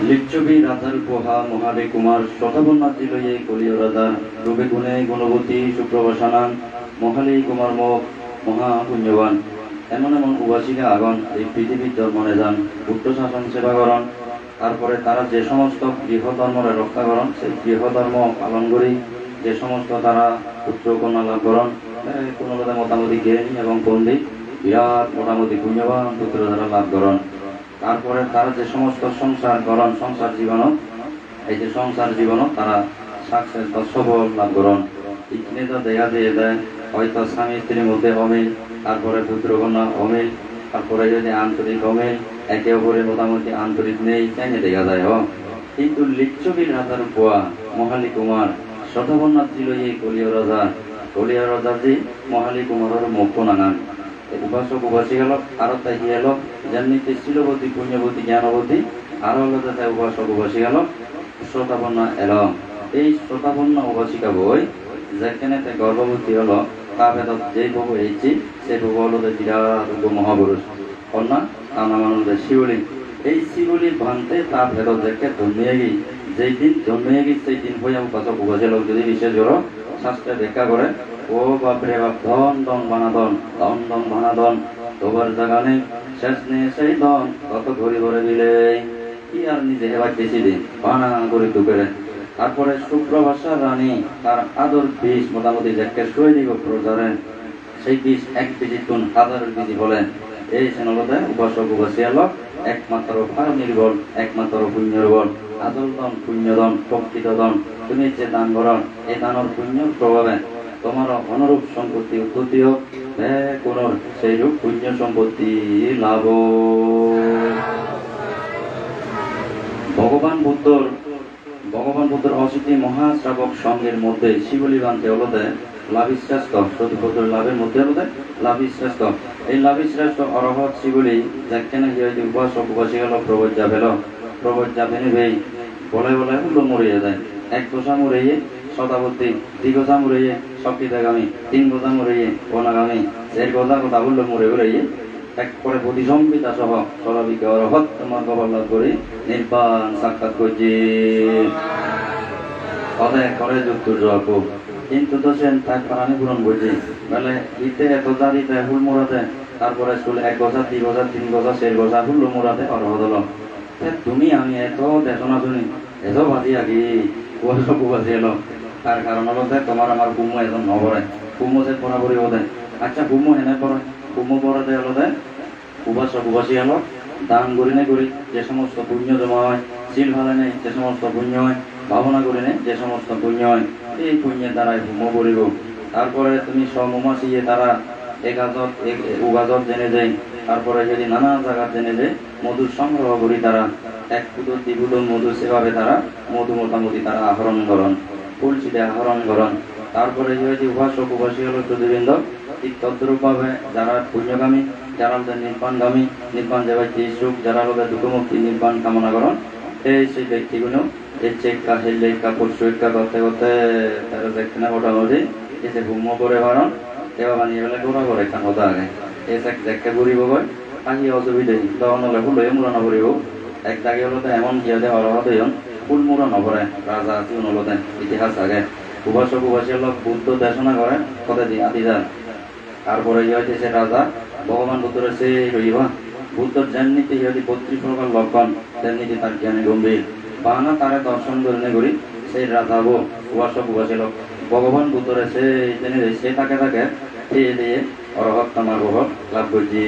লিচ্ছবি রাজার পোহা মহাবে কুমার শতবন্যাতি লইয়ে কলিয় রাজার রূপে গুণে গুণবতী সুপ্রবাসানান মহালি কুমার মুখ মহা পুণ্যবান এমন এমন উপাসিকা আগন এই পৃথিবীর ধর্মনে যান পুত্র শাসন সেবা করন। তারপরে তারা যে সমস্ত গৃহধর্মরে রক্ষা করন সেই গৃহধর্ম পালন করি যে সমস্ত তারা পুত্র কন্যা লাভ করন কোনো মোটামুটি জ্ঞানী এবং পণ্ডিত বিরাট মোটামুটি পুণ্যবান পুত্র দ্বারা লাভ করন। তারপরে তারা যে সমস্ত সংসার করন সংসার জীবন এই যে সংসার জীবন তারা সাকসেস বা সফল লাভ করন। এখানে তো দেখা দিয়ে দেয় হয়তো স্বামী স্ত্রীর মধ্যে অমিল, তারপরে পুত্র কন্যা অমিল, তারপরে যদি আন্তরিক অমিল একে অপরের মোটামুটি আন্তরিক নেই কেন দেখা যায়। কিন্তু লিচ্ছবির রাজার পোয়া মহালি কুমার শতবন্যাত ছিল এই কলিয় রাজা জি মহালি কুমারের মুখ নাঙান উপাসক উপাসী গেল আরো তাই গেল যেমনিতে শিলবতী পুণ্যবতী জ্ঞানবতী আরো হলো তাই উপাসক উপাসী গেল শ্রোতাপন্না এলো। এই শ্রোতাপন্না উপাসিকা বই যেখানে তাই গর্ভবতী হলো তা ভেদত যেই প্রভু এইছি সেই প্রভু হলো বিরাট মহাপুরুষ কন্যা তার নাম হলো শিবলিঙ্গ। এই শিবলিঙ্গ ভাঙতে তা ভেদত দেখে জন্মিয়ে গিয়ে যেই দিন জন্মিয়ে গিয়ে সেই দিন হয়ে উপাসক উপাসী লোক যদি বিশেষ করো শাস্ত্রে দেখা করে ও বাপরে বাপ ধন ধন বানাদন তোবার জায়গা নেই শেষ নেই সেই ধন কত ঘড়ি ভরে দিলে কি আর নিজে হেবার বেশি দিন বানা করে দুপুরে। তারপরে শুক্রভাষার রানী তার আদর বিষ মোটামুটি যাকে শুয়ে দিব প্রজারে সেই বিষ এক কেজি টুন হাজারের কেজি বলেন। এই সেনলতে উপাসক উপাসী এলো একমাত্র ভার নির্বল একমাত্র পুণ্যের বল আদর দন পুণ্যদন প্রকৃত দন তুমি যে দান করন এই দানের পুণ্যর প্রভাবে তোমার অনুরূপ সম্পত্তি উৎপত্তি হোক কোন সেই রূপ পুণ্য সম্পত্তি লাভ। ভগবান বুদ্ধর অসিদ্ধি মহাশ্রাবক সঙ্গের মধ্যে শিবলি বানতে হলতে লাভিশ্রেষ্ঠ সতীপত্র লাভের মধ্যে হলতে লাভিশ্রেষ্ঠ এই লাভিশ্রেষ্ঠ অরহৎ শিবলি যেখানে গিয়ে উপাসক উপাসী গেল প্রবজ্জা ভেনে ভেই বলে হুলো মরিয়ে যায় এক গোসা মরিয়ে শতাবর্তী দ্বিগোসা মরিয়ে শক্তিদাগামী তিন গোসা মরিয়ে অনাগামী এর গোসা কথা হুলো মরে উড়াইয়ে এক করে প্রতিসম্পিতা সহ সরবিকে অরহৎ তোমার কবল লাভ করে নির্বাণ সাক্ষাৎ করছি কথায় করে যুক্তুর আপু। কিন্তু তো সে তার প্রাণী পূরণ করছে বলে ইতে এত জাতিতে হুল মোড়াতে তারপরে স্কুলে এক গজা দুই গজা তিন গজা চার গজা হুল মোড়াতে অরহৎ হল। তুমি আমি এত দেশনা শুনি এত বাজি আগি কুয়াশকু বাজি এলো তার কারণ হলো তোমার আমার কুমু এজন নবরে কুমু যে পড়াপড়ি হতে আচ্ছা কুমু হেনে পড়ে কুমু পড়াতে হলো উপাসক উপাসী এলো দান করি নে করি যে সমস্ত পুণ্য জমা হয় শিল ভালে নেই যে সমস্ত পুণ্য হয় ভাবনা করি নে যে সমস্ত পুণ্য হয় এই পুণ্যের দ্বারাই হোম করিব। তারপরে তুমি সমমাসিয়ে তারা উগাজত জেনে যায় তারপরে যদি নানা জায়গা জেনে যায় মধুর সংগ্রহ করি তারা এক পুদর দ্বিপুদর মধু সেভাবে তারা মধু মোটামুটি তারা আহরণ করেন ফুলছিটে আহরণ করেন। তারপরে যদি উপাসক উপাসী হল প্রতিবৃন্দ ঠিক তদ্রূপভাবে যারা পুণ্যগামী যারা নির্বাণগামী নির্বাণ যাবার সুখ যারা হলে দুঃখমুক্তি নির্বাণ কামনা করেন সেই ব্যক্তিগুলো এই চেক্কা হেল্লেক্কা পরশুক্কা করতে করতে তারা দেখতে না মোটামুটি এসে ঘুম করে পারেন এবার বানিয়ে বেলা গোড়া করে একটা হতো আগে এসে দেখতে ঘুরিব কয় আহি অসুবিধাই তখন হলে ফুল হয়ে মুড়া নকরিব এক জায়গায় হলো এমন গিয়ে অরহত হইন ফুল মুড়া নকরে রাজা আছে হলতে ইতিহাস আগে উপাসক উপাসী হল বুদ্ধ দেশনা করে কত দিন আদি যান। তারপরে ইয়ে হয়েছে রাজা ভগবান বুদ্ধরে সে রইবা বুদ্ধর যেমনিতে ইহদি 32 প্রকার লক্ষণ তেমনিতে তার জ্ঞানে গম্ভীর বাহানা তারা দর্শন করে করি সেই রাজা উপাসক উপাসী লোক ভগবান বুদ্ধরে সে থাকে খেয়ে দিয়ে অরহৎ তামার বহর লাভ করছি।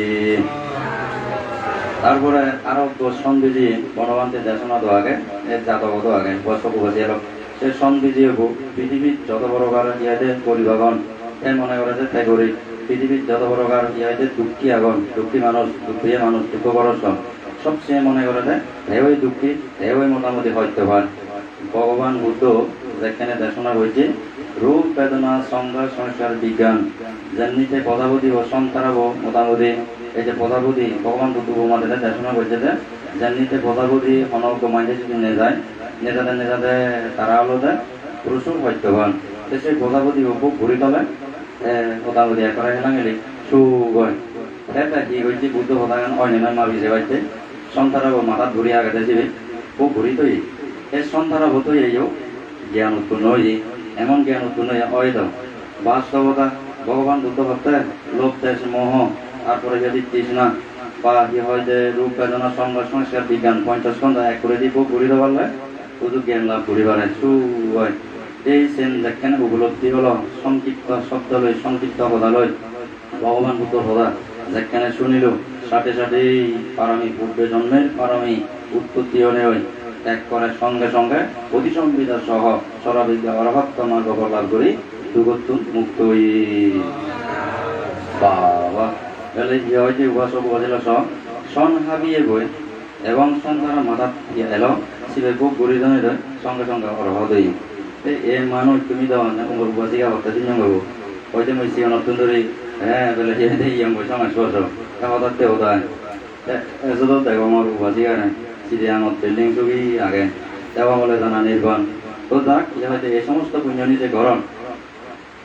তারপরে আরো সন্ধিজি বনবান্তে দেশনা দো আগে জাতক আগে উপাসক উপাসী লোক সে সন্ধিজি পৃথিবীর যত বড় কারণ ইয়াতে পরিভাগন তাই মনে করে যে তাই করি পৃথিবীর যত বড় কারণ ইয়াতে দুঃখী আগন দুঃখী মানুষ দুঃখ করস সবচেয়ে মনে করে যে হেওই দুঃখী হেওই মোটামুটি হইতে পারে। ভগবান বুদ্ধ যেখানে দেশনা হয়েছে রূপ বেদনা সংজ্ঞা সংস্কার বিজ্ঞান যেমনিতে পদাবধি ও সংসারাব মোটামুটি এই যে পদাবধি ভগবান বুদ্ধ বোমাদের দেশনা করছে যে যেমনিতে পদাবধি অনজ্ঞ মাইন্ডে যদি নেজাতে তারা হলো যে প্রচুর হত্যবান সেই পদাবধি উপভোগ ঘুরি তলে পদাবধি একরা হেলাং এলি সুগয় এটা কি হয়েছে বুদ্ধ পদাগান অন্য মা ভিজে পাইছে সংসারাব মাথাত ঘুরি আগে যাবে খুব ঘুরিতই এর সন্তারা হতোই এইও জ্ঞান উৎপন্ন হয়ে এমন জ্ঞান উৎপন্ন হয়ে দাও বাস্তবতা ভগবান বুদ্ধ ভক্তে লোভ দেশ মোহ তারপরে যদি তৃষ্ণা বা কি হয় যে রূপ বেদনা সংবাদ সংস্কার বিজ্ঞান 50 ঘন্টা এক করে দিব ঘুরিতে পারলে শুধু জ্ঞান লাভ করি পারে হয় এই সেন যেখানে উপলব্ধি হলো সংক্ষিপ্ত শব্দ লই সংক্ষিপ্ত কথা লই ভগবান বুদ্ধ সদা যেখানে শুনিল সাথে সাথেই পারমি পূর্বে জন্মের পারমি উৎপত্তি হলে হয় ত্যাগ করার সঙ্গে সঙ্গে অতিসংবিধা সহ সরাবিদ্যা অরহত্ত মার্গ লাভ করি দুগত্তু মুক্ত হই বাবা তাহলে যে হয় যে উপাসক উপাসিল সন হাবিয়ে বই এবং সন্তানের মাথা এলো শিবে খুব গুরিজনের সঙ্গে সঙ্গে অরহ দেই এ মানুষ তুমি দাও না তোমার উপাসিকা হত্যা দিন যাবো হয়তো মই সিও নতুন ধরে হ্যাঁ বলে হে দেই আমি সমাজ বস হঠাৎ হতায় এসব দেখো আমার উপাসিকা নাই সিধে আমার বিল্ডিং ছবি আগে দেওয়া বলে জানা নির্বাণ তো যাক হয়তো এই সমস্ত পুণ্যনি যে গরম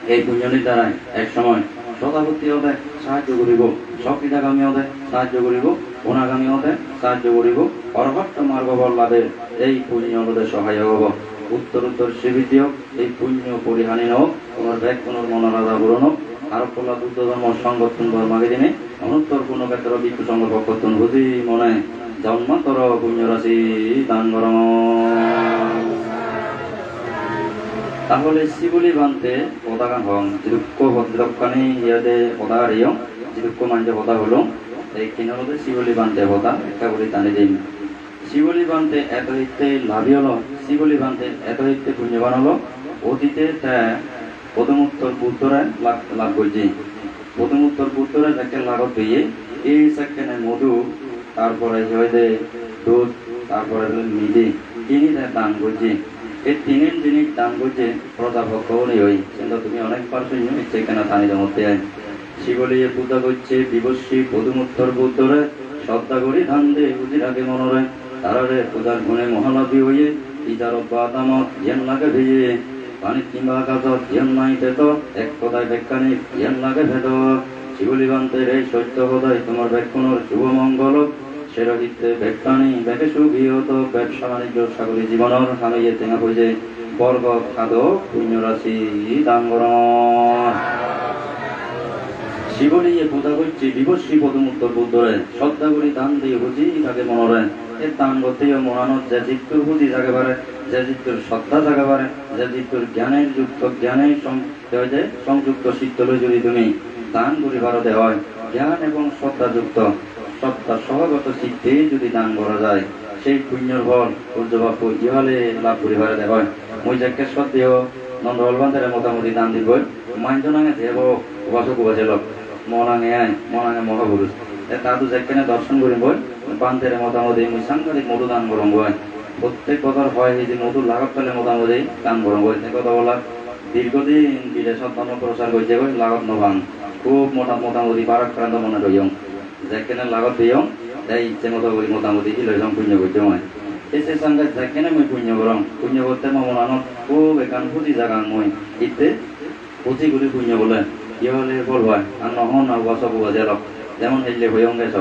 এই পুণ্যনির দ্বারাই এক সময় সদাভক্তি হতে সাহায্য করিব সক্রিয়াগামী হতে সাহায্য করিব গুণাগামী হতে সাহায্য করিব অরহট্ট মার্গ বল লাভের এই পুণ্য হতে সহায়ক হব উত্তর উত্তর সেবিতি হোক এই পুণ্য পরিহানি হোক তোমার ব্যাগ পুনর্মনারাধা পূরণ হোক আরো পল্লা বুদ্ধ ধর্ম সংগঠন ধর্মাকে দিনে অনুত্তর কোন ক্ষেত্র বিক্ষু সঙ্গ পক্ষত্তন বুঝি মনে জন্মান্তর পুণ্য রাশি দান গরম তাহলে শিবলি বানতে পতাকা হং যিদুক্ষ ভদ্রকানি ইয়াতে পতাকা রিয়ং যিদুক্ষ মানতে পতা হলো এই কিনারতে শিবলি বানতে পতা একটা করে টানি দিন শিবলি বানতে এত হইতে লাভই হলো শিবলি বানতে এত হইতে পুণ্যবান হলো অতীতে তা প্রথমোত্তর বুদ্ধরা লাভ করছে প্রথমোত্তর বুদ্ধরা যাকে লাগত দিয়ে এই সেকেন্ডে মধু তারপরে হইতে দুধ তারপরে মিদি তিনি দান করছে এই তিনের জিনিস দান করছে প্রজাপক্ষ হই কিন্তু তুমি অনেকবার শুনি ইচ্ছে কেন তানি মধ্যে আয় শিবলিয়ে পূজা করছে দিবসী পদুমুত্তর বুদ্ধরে শ্রদ্ধা করি ধান দে বুঝি রাখে মনরে তারারে পূজার গুণে মহানদী হইয়ে ইতার বাতামত জ্ঞান লাগে ভেয়ে পানি কিংবা কাজত জ্ঞান নাই পেত এক কথায় ব্যাখ্যানি জ্ঞান লাগে ভেদ শিবলি বান্তের এই সত্য হদায় তোমার ব্যাখ্যানোর শুভ মঙ্গল সেরহিতে ব্যাখ্যানি ব্যাকে সুবিহত ব্যবসা বাণিজ্য সাগরী জীবনের হারাইয়ে টেঙা হইছে বর্গ খাদক পুণ্য রাশি দাঙ্গর শিবলিয়ে পূজা করছে বিবস্বী পদমুত্তর বুদ্ধরে শ্রদ্ধা করি দান দিয়ে বুঝি তাকে মনরে এর দান করতেই মনানোর যে চিত্তর বুঝি যাকে পারে যে চিত্তর শ্রদ্ধা যাকে পারে যে চিত্তর জ্ঞানের যুক্ত জ্ঞানের সংযুক্ত চিত্তলে যদি তুমি দান করি ভারতে হয় জ্ঞান এবং শ্রদ্ধাযুক্ত শ্রদ্ধা সহগত চিত্তে যদি দান করা যায় সেই পুণ্যর ফল পূজ্যবাপ্য ইহালে লাভ করি ভারতে হয় মই যাকে শ্রদ্ধেয় নন্দ অলবান্তের মোটামুটি দান দিব মাইজনাঙে দেব উপাসক উপাসেলক মনাঙে মহাপুরুষ তাদু যেখানে দর্শন করিম বই পান্তের মোটামুটি মুই সাংঘাতিক মধু দান করম বই প্রত্যেক কথার হয় এই যে মধুর লাগত পেলে মোটামুটি দান করম বই কথা বলা দীর্ঘদিন বিদেশত ধর্ম প্রচার করছে বই লাগত নভাং খুব মোটামুটি পারাক্রান্ত মনে রইয়ং যেখানে লাগত দিয়ং তাই ইচ্ছে মতো করি মোটামুটি লইলাম পুণ্য করতে হয় এসে সঙ্গে যেখানে মই পুণ্য করম পুণ্য করতে মনানত খুব এখান পুঁজি জাগাং মই ইতে পুঁজিগুলি পুণ্য বলে ইহলে বল হয় আর নহন না উপাসক উপাসেলক যেমন হেললে হইয়ং গেছ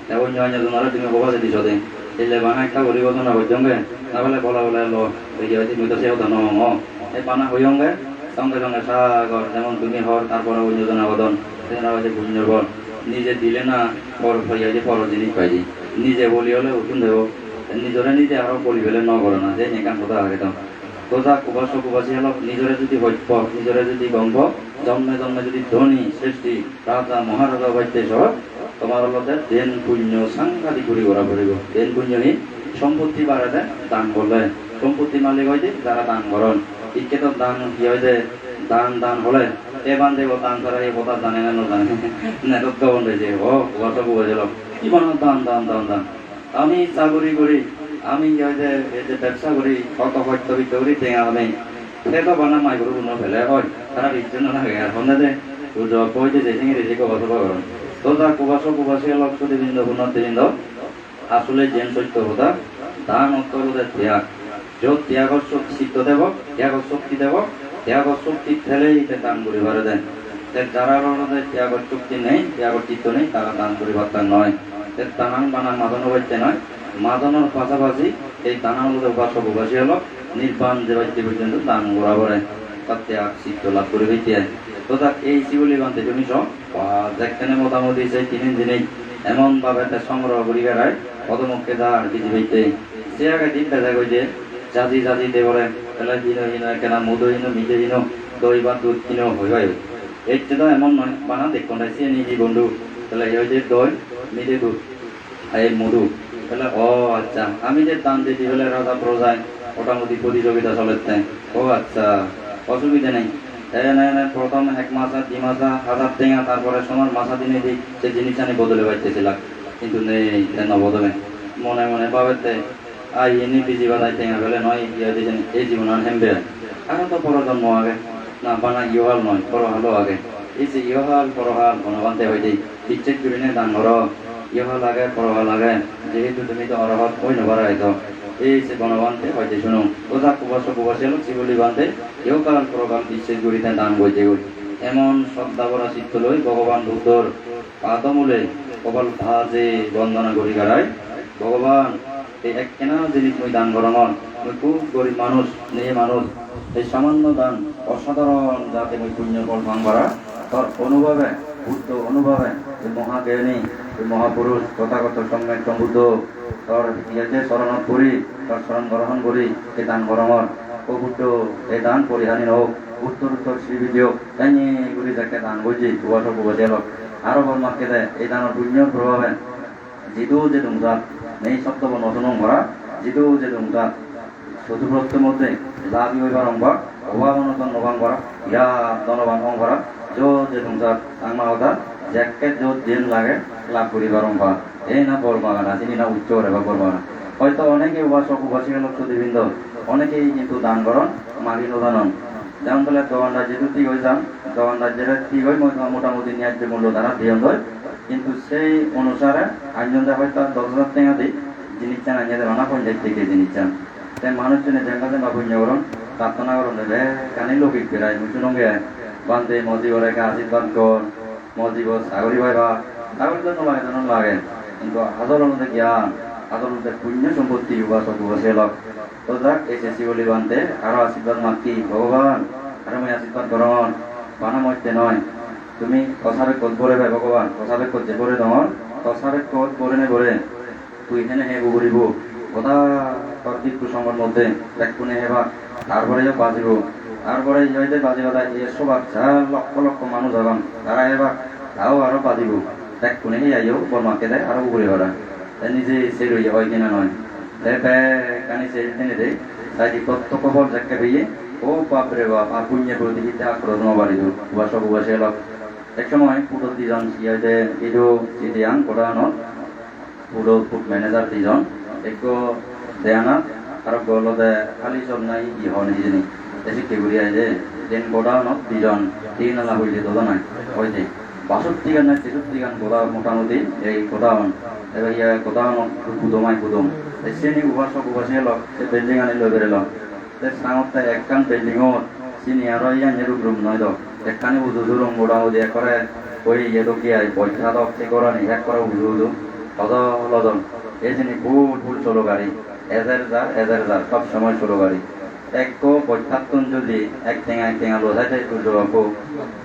এখন অন্য জনারা তুমি কবাসে দিছ দে হেললে বাঙা একটা করি ঘটনা হইয়ংগে তাহলে বলা বলে লো এই হয়তো মই তো সেও তো নহ এই পানা হইয়ংগে সঙ্গে সঙ্গে সাগর যেমন তুমি হর তারপরে অন্য জনা বদন সেটা হচ্ছে পুণ্যর বল নিজে দিলে না বড় হইয়া যে পর জিনিস পাইছি নিজে বলি হলে উঠুন দেব নিজরে নিজে আরো বলি ফেলে ন করে না যে একান কথা আগে তো তোজা উপাসক উপাসী হল নিজরে যদি হইপ নিজরে যদি গম্ভ জন্মে জন্মে যদি ধনী সৃষ্টি রাজা মহারাজা বাদ্যে সহ তোমার হলতে দেন পুণ্য সাংঘাতিক ঘুরি করা পড়িব দেন পুণ্যহীন সম্পত্তি বাড়াতে দান করলে সম্পত্তি মালিক হইতে যারা দান করেন ইকে তো দান কি হয় যে দান হলে এ বান দেব দান ছাড়া এই কথা জানে না জানে না তত্ত্ব বন্ধে যে ও উপাসক উপাসেল কি বানো দান আমি চাকরি করি আমি ব্যবসা করি কত সত্যবিত্ত করি টেঙা হবে সে তো বানা মাই গরু কোনো ফেলে হয় তারা বিচ্ছিন্ন লাগে আর সন্ধ্যা দেয় কইতে যে সিঙে রেসি কবাস করেন তো তা কুবাসক কুবাসী লক্ষ দেবিন্দ পুনর্দেবিন্দ আসলে যেন সত্য কথা দান উত্তর ত্যাগ যত ত্যাগর শক্তি চিত্ত দেব ত্যাগর শক্তি দেব ত্যাগর শক্তি ঠেলেই দান করিবারে দেন যারা ত্যাগর শক্তি নেই ত্যাগর চিত্ত নেই তারা দান করিবার নয় দানান বানান মাদন হইতে নয় মাদনের পাশাপাশি এই দানা হলো উপাসক উপাসী হলো নির্বাণ যে বাড়িতে পর্যন্ত দান বরাবরে তাতে সিদ্ধ লাভ করে হইতে হয়। তো তাক এই শিবলি বান্ধে তুমি সব যেখানে মোটামুটি সেই 3 দিনেই এমন ভাবে সংগ্রহ করি গেড়ায় পদমুখে দাঁড় কিছু হইতে সে আগে দিন দেখা কই যে জাতি জাতি দেবরে তাহলে হীন কেনা মধুহীন মিঠেহীন দই বা দুধ কিনো হই হয় এই তো এমন নয় বানা দেখুন সে নিজে বন্ধু তাহলে এই যে দই মিঠে দুধ এই মধু তাহলে ও আচ্ছা আমি যে দান দিতে হলে রাজা প্রজায় মোটামুটি প্রতিযোগিতা চলেছে ও আচ্ছা অসুবিধা নেই প্রথম 1 মাস 2 মাস 1000 টেঙা তারপরে সময় মাসা দিনে দিই সে জিনিস আনি বদলে পাইতেছিলাম কিন্তু নেই কেন বদলে মনে মনে ভাবেতে আই এনে বিজি বাদাই টেঙা ফেলে নয় ইয়া দিয়েছেন এই জীবন আর হেমবে এখন তো পরজন্ম আগে না বানা ইহাল নয় পরহালও আগে এই যে ইহাল পরহাল বনবান্তে হইতে ইচ্ছে জুড়িনে দান কর ইহাল আগে পরহাল আগে যেহেতু তুমি তো অরহত হই নবার হয়তো এই যে বনবান্তে হইতে শুনুন ওজা কুবাসী লোক শিবলি বান্ধে ইহকাল পরকাল ইচ্ছে জুড়িতে দান বইতে গই এমন শ্রদ্ধাভরা চিত্ত লই ভগবান বুদ্ধর পাদমূলে কপাল ভাজে বন্দনা করি গাড়ায় ভগবান এই একখানা জিনিস মই দান করানোর মই খুব গরিব মানুষ মেয়ে মানুষ এই সামান্য দান অসাধারণ যাতে মই পুণ্য ফল ভাঙবারা তার অনুভবে বুদ্ধ অনুভবে এই মহাজ্ঞানী এই মহাপুরুষ তথাগত সম্যক বুদ্ধ তার ইয়াতে শরণত করি তার শরণ গ্রহণ করি এই দান করানোর ও বুদ্ধ এই দান পরিহানি হোক উত্তর উত্তর শ্রীবিজয় এনে গুলি যাকে দান বুঝি উপাসক বুঝে লোক আরো বর্মাকে দেয় এই দানের পুণ্যর প্রভাবে যিটো যে দুংজাত এই শব্দ নতুন ভরা যিটো যে দুংজাত চতুর্থের মধ্যে লাভ হইবার অঙ্গর অভাবনতন নবাং করা ইয়া ধনবান অঙ্গরা যে দুংজাত আংমা হতা যাকে দিন লাগে লাভ করিবার অঙ্গর এই না বরবাগানা তিনি না উচ্চ রেবা বরবাগানা হয়তো অনেকে উপাসক উপাসিক লোক সুদীবৃন্দ অনেকেই কিন্তু দান করন মাগি নদানন যেমন বলে দেওয়ান রাজ্যে ঠিক হয়ে যান দেওয়ান রাজ্যের ঠিক হয় মোটামুটি ন্যায্য মূল্য দ্বারা দিয়ন হয় কিন্তু সেই অনুসারে আইনজন হয়তো 10,000 টাকা দিই জিনিস চান আইনের রানা পঞ্চায়েত থেকে জিনিস চান তাই মানুষজনের দেখা যায় বা পুণ্য করুন প্রার্থনা করুন রে কানে লৌকিক ফেরাই মুসুনঙ্গে বান্ধে মজিবর রেখা আশীর্বাদ কর মজিব সাগরী ভাইবা সাগরী জন্য লাগে জন্য লাগে কিন্তু হাজর মধ্যে জ্ঞান হাজর মধ্যে পুণ্য সম্পত্তি উপাসক উপাসে লোক তো যাক এসেছি বলি বান্ধে আরো আশীর্বাদ মাকি ভগবান আরো মই আশীর্বাদ করন বানা মধ্যে নয় তুমি কথারে কত বলে ভাই ভগবান কথারে কত যে বলে দমন কথারে কত বলে নে বলে তুই এখানে হে গুগরিব কথা তর্কিক কুসঙ্গর মধ্যে দেখুনে হেবা তারপরে যে বাজিব তারপরে যাইতে বাজি বাদা এসব বাচ্চা লক্ষ লক্ষ মানুষ হবান তারা এবার তাও আরো বাজিব দেখুনে হে আইও বর্মাকে দেয় আরো গুগরি ভরা নিজে সে রইয়া হয় কিনা নয় কানি সে টেনে দেয় তাই প্রত্যক্ষ বল যাকে ভেয়ে ও বাপরে বাপ আর পুণ্যের প্রতি আক্রোশ নবাড়িত উপাসক উপাসে লোক এক সময় পুরো 2 জন ইয়াতে ইদো চিদিয়াং কোডানো পুরো ফুড ম্যানেজার 2 জন এক দেয়ানা আর গলদে খালি সব নাই ই হন হিজনি এসে কেগুরি আইছে দেন কোডানো 2 জন 3 আলা হইছে তো নাই হইছে 62 গান না 63 গান গোদা মোটামুটি এই কোডান এবার ইয়া কোডান কুদমাই কুদম এসেনি উপাসক উপাসে লোক এই বিল্ডিং আনি লই বেরলো সাংতে একখান বিল্ডিংত চিনি আর ইয়া নেরুপ রুম নয় তো একখানে উজু রুম মোটামুটি একরে ওই ইয়েতো কি আই পয়সা তো ঠিক করা নি এক করে উজু লজন এই জিনিস ফুল চলো গাড়ি এজার যার সব সময় চলো গাড়ি এক পঁচাত্তর যদি এক টেঙা লোঝাইতে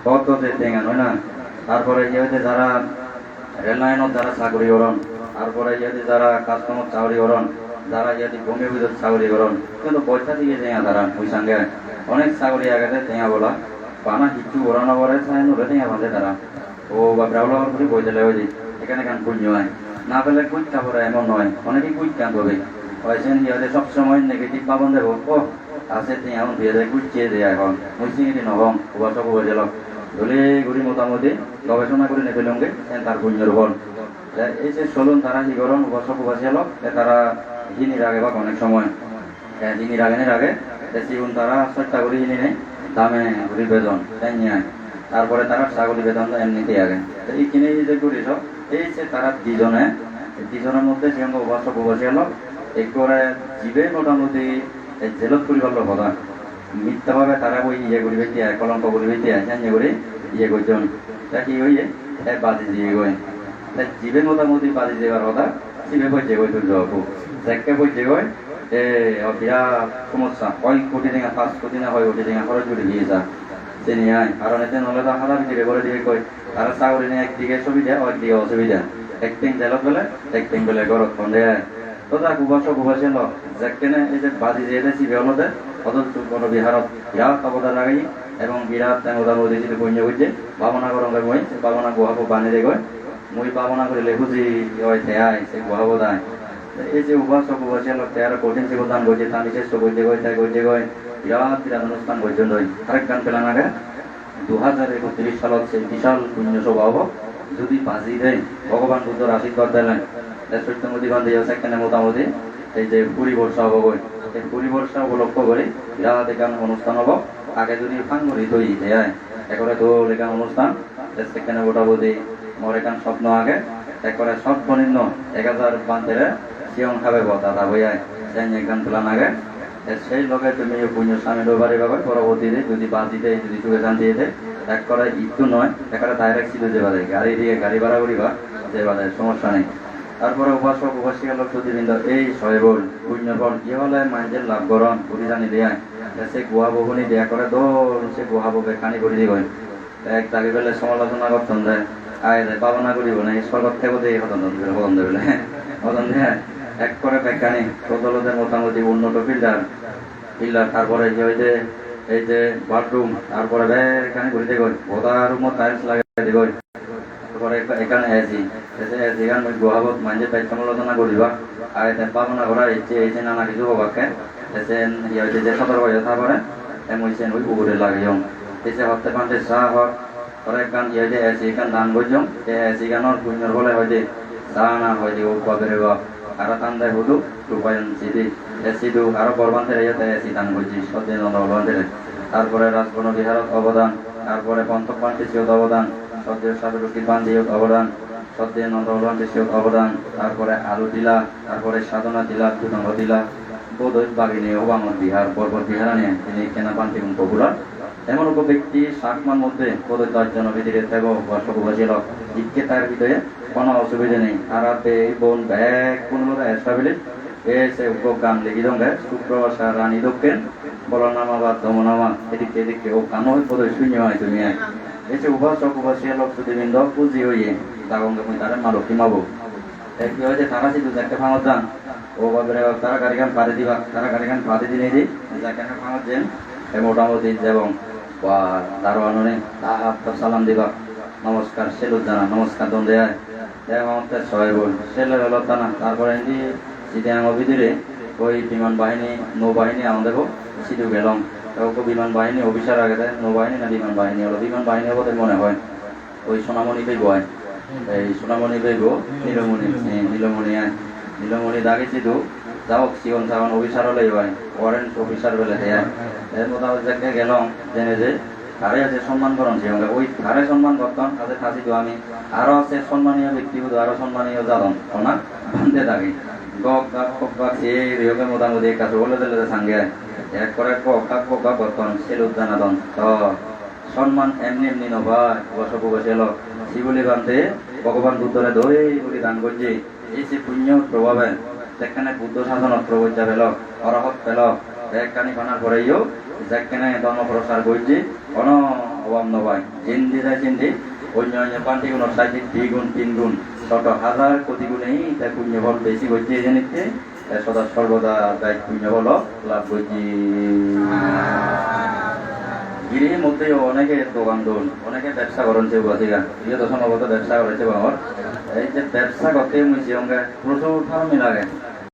কত যে টেঙা নয় না তারপরে ইয়ে যারা রেললাইনত যারা চাকরি করেন তারপরে ইয়ে যারা কাস্টমার চাকরি করেন যারা ইয়াতে ভূমি বিদ্যুৎ চাকরি করেন কিন্তু পয়সা দিয়ে টেঙা তারা ওই সঙ্গে অনেক চাকরি আগে টেঙা বলা বানা হিচু ওরানো করে চাই নলে টেঙা বাঁধে তারা ও বা ব্রাউলার করে বই দিলে ওই এখানে কান পুণ্য হয় না পেলে কুইকা পড়ে এমন নয় অনেকেই কুইকা পাবে হয়েছেন ইয়াতে সবসময় নেগেটিভ পাবন দেবো ও আছে টেঙা এখন দিয়ে দেয় কুইচিয়ে দেয় এখন মুসিঙিটি নহম উপাসক বই দিল ধরে ঘুরি মোটামুটি গবেষণা করে নেবেলঙ্গে তার পুণ্যর বল এই যে চলুন তারা কি করেন উপাসক উপাসী লোক তারা জিনির আগে বা অনেক সময় জিনির আগে চিগুন তারা 7টা করে জিনি নেই দামে ঘুরি বেতন তাই নিয়ে তারপরে তারা ছাগলি বেতন এমনিতেই আগে এই কিনে যে করিস এই যে তারা দুজনের মধ্যে সেখানে উপাসক উপাসী লোক এই করে জীবে মোটামুটি জেলত করিবার লোক কথা মিথ্যাভাবে তারা ওই ইয়ে করিবে কি কলঙ্ক করিবে কি ইয়ে করে ইয়ে করছেন তা কি হইয়ে বাজি দিয়ে গয় জীবে মোটামুটি বাজি দেওয়ার কথা শিবে বইছে গই তুই যাবো যাকে বইছে গয় বিরাট সমস্যা কয় কোটি টাকা 5 কোটি না 6 কোটি টাকা খরচ করে দিয়ে যা চিনি আয় কারণ এতে নহলে তো হাজার দিকে করে দিয়ে কই আর চাউরি নিয়ে একদিকে সুবিধা একদিকে অসুবিধা একদিন জেলত গেলে একদিন গেলে ঘরত ফোন তো যা গুবাসে ল যেখানে এই যে বাজি যে চিবে হলতে অদল কোনো বিহারত বিরাট অবদান লাগাই এবং বিরাট অবদান দিয়েছিল পুণ্য বুঝছে ভাবনা করঙ্গে মই ভাবনা গুহাবো বানিয়ে গয় মই ভাবনা করিলে বুঝি হয় আয় সে গুহাবো দায় এই যে উপাসক উপাসিয়ালক তেয়ারা কঠিন জীবদান করছে তা বিশেষ করছে গয় তাই করছে গয় বিরাট বিরাট অনুষ্ঠান পর্যন্ত আরেক গান পেলাম আগে 2031 সালত সেই বিশাল পুণ্য সভা হব যদি বাজি দেয় ভগবান বুদ্ধর আশীর্বাদ দিলেন সত্যমতি বান্ধে সেখানে মোটামুটি এই যে পুরী বর্ষা হব গই এই পুরী বর্ষা উপলক্ষ করে বিরাট এখান অনুষ্ঠান হব আগে যদি ফাঙ্গরি তৈরি দেয় একরে দোল এখান অনুষ্ঠান সেখানে মোটামুটি মোর এখান স্বপ্ন আগে একরে সর্বনিম্ন 1000 বান্ধেরে সিয়ং খাবে দাদা বইয়ায় সেই একখান প্লান আগে সেই লগে তুমি পুণ্য সামিল হবারে বাবা পরবর্তীতে যদি বাজিতে যদি চুকে শান্তি এতে এক করে ইটু নয় একেবারে ডাইরেক্ট ছিল যে বাজায় গাড়ি দিয়ে গাড়ি ভাড়া করিবা যে বাজায় সমস্যা নেই তারপরে উপাসক উপাসিকা লোক প্রতিবৃন্দ এই সয়বল পুণ্য ফল কি হলে মানুষের লাভ গরম পুরি জানি দেয় সে গুহা বগুনি দেয়া করে দোল সে গুহা বকে খানি করে দিব এক তাকে বেলে সমালোচনা করতেন যায় আয় যায় পাবনা করিব না এই স্বর্গত থেকে দিয়ে হতন দেবে হতন দিয়ে এক করে বেকানি প্রদলদের মোটামুটি উন্নত ফিল্ডার তারপরে যে ওই যে এই যে বাথরুম তারপরে বেকানি ঘুরিতে গই বোধা রুমত টাইলস লাগাই দিব তারপরে এখানে এসি এখান গুহাবত মানুষের তাই সমালোচনা করিবা আর পাবনা করা ইচ্ছে এই যে নানা কিছু হবাকে এসে হয়েছে যে সতর্ক হয়ে তারপরে এমন ওই পুকুরে লাগিও এসে হতে পান্তে চাহ হক পরে একখান যে এসি এখান দান করছম এসি গানোর পুণ্যর বলে হয়তো চাহ না হয়তো বাপের বাপ আর টান দেয় হুদু রূপায়ণ সিদি এসিডু আরো বরবান থেকে এসি দান করছি সদিন বলবান থেকে তারপরে রাজবন বিহারত অবদান তারপরে পঞ্চপান্তি সিয়ত অবদান সদ্যের সাধুরুকি বান্ধিয়ত অবদান সদ্যের নন্দবলবান সিয়ত অবদান তারপরে আলু দিলা তারপরে সাধনা দিলা দুদঙ্গ দিলা বোধ বাগিনী ওবামত বিহার পর্বত বিহার নিয়ে তিনি কেনা পান্তি পপুলার এমন উপ ব্যক্তি শাকমার মধ্যে বোধ 10 জন বিধিরে থাকো বর্ষবাসী লোক ইকে তার ভিতরে কোনো অসুবিধা নেই আর বোন ব্যাগ কোনো এস্টাবলিশ এসে গান লেগে দঙ্গে শুক্রবাসা রানী দক্ষিণ বলনামা বা দমনামা এদিকে এদিকে ও কানো পদ শূন্য হয় তুমি এসে উপাসক উপাসিয়া লোক প্রতিবৃন্দ পুঁজি হইয়ে দাগঙ্গে মুই তারা মালকি মাবো কি হয়েছে তারা শুধু যাকে ভাঙত যান ও বাবরে তারা গাড়ি গান পাড়ে দিবা তারা গাড়ি গান পাড়ে দিনে দিই যাকে ভাঙত যেন মোটামুটি এবং দারোয়ানে সালাম দিবা নমস্কার সেলুট জানা নমস্কার দন দেয় আমাদের সবাই বল সেলের হলো তা না তারপরে যদি আমার ভিতরে ওই বিমান বাহিনী নৌবাহিনী আমাদের সিধু গেলাম কাউকে বিমান বাহিনী অফিসার আগে দেয় নৌবাহিনী না বিমান বাহিনী হলো বিমান বাহিনী বলে মনে হয় ওই সোনামণি পেব এই সোনামণি পেব নীলমণি দাগে সিধু যাওক সিওন সাগন অফিসার হলেই হয় ওয়ারেন্ট অফিসার বলে হ্যাঁ এর মোটামুটি গেলাম জেনে যে ধারে আছে সম্মান করন সে ওই ধারে সম্মান করতাম তাদের কাছে তো আমি আরো আছে সম্মানীয় ব্যক্তিগত আরো সম্মানীয় জাদন না বান্ধে থাকি গক গাক কক গাক সেই মোটামুটি এক কাছে বলে দিলে সঙ্গে এক করে কক গাক কক গাক করতাম সেলুট জানাতন তো সম্মান এমনি এমনি নভাই বসব বসে এলো শিবলি বান্ধে ভগবান বুদ্ধরে ধরে বলি দান করছে এই যে পুণ্য প্রভাবে সেখানে বুদ্ধ শাসনত প্রবজ্জা পেল অরহত পেল ব্যাগখানি বানার পরেও যেখানে ধর্ম প্রসার করছে কোনো অভাব নয় চিন্তি যায় চিন্তি অন্য অন্য পান্তি গুণর সাইডে 2 গুণ 3 গুণ 100,000 কোটি গুণেই তাই পুণ্য ফল বেশি করছে এই জিনিসকে সদা সর্বদা তাই পুণ্য ফল লাভ করছি গিরির মধ্যে অনেকে দোকান দোল অনেকে ব্যবসা করেন সে বাসিকা ইয়ে তো সম্ভবত ব্যবসা করেছে আমার এই যে ব্যবসা করতে মুই সঙ্গে প্রচুর ফার্মি লাগে